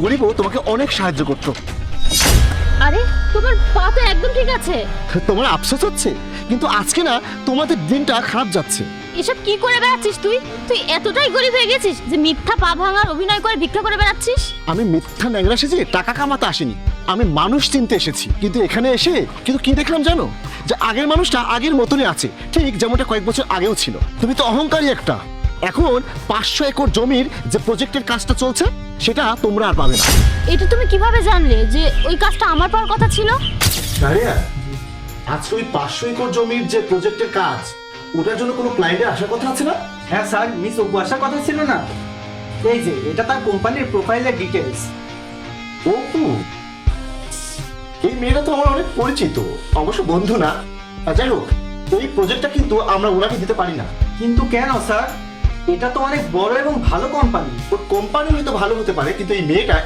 গরিবও তোমাকে অনেক সাহায্য করতো। আরে তোমার পা তো একদম ঠিক আছে। তোমার আফসোস হচ্ছে, কিন্তু আজকে না তোমাদের দিনটা খারাপ যাচ্ছে। এসব কি করে বেড়াচ্ছিস তুই? তুই এতটাই গরিব হয়ে গেছিস যে মিথ্যা পা ভাঙার অভিনয় করে ভিক্ষা করে বেড়াচ্ছিস? আমি মিথ্যা ন্যাংরা সেজে টাকা কামাতে আসিনি, আমি মানুষ চিনতে এসেছি। কিন্তু এখানে এসে কিন্তু কি দেখলাম জানো? যে আগের মানুষটা আগের মতনই আছে, ঠিক যেমনটা কয়েক বছর আগেও ছিল। তুমি তো অহংকারী একটা। এখন 500 একর জমির যে প্রজেক্টের কাজটা চলছে সেটা তোমরা আর পাবে না। এটা তুমি কিভাবে জানলে যে ওই কাজটা আমার পাওয়ার কথা ছিল? আজকে ওই 500 একর জমির যে প্রজেক্টের কাজ, ওটার জন্য কোনো ক্লায়েন্টের আসার কথা আছে না? হ্যাঁ স্যার, মিস অপু আসার কথা ছিল না। এই যে এটা তার কোম্পানির প্রোফাইলের ডিটেলস। অপু, এই মেয়েটা তো আমার অনেক পরিচিত, অবশ্য বন্ধু না। যাই হোক, এই প্রজেক্টটা কিন্তু আমরা ওনাকে দিতে পারি না। কিন্তু কেন স্যার? এটা তো অনেক বড় এবং ভালো কোম্পানি। ওর কোম্পানি হয়তো ভালো হতে পারে, কিন্তু এই মেয়েটা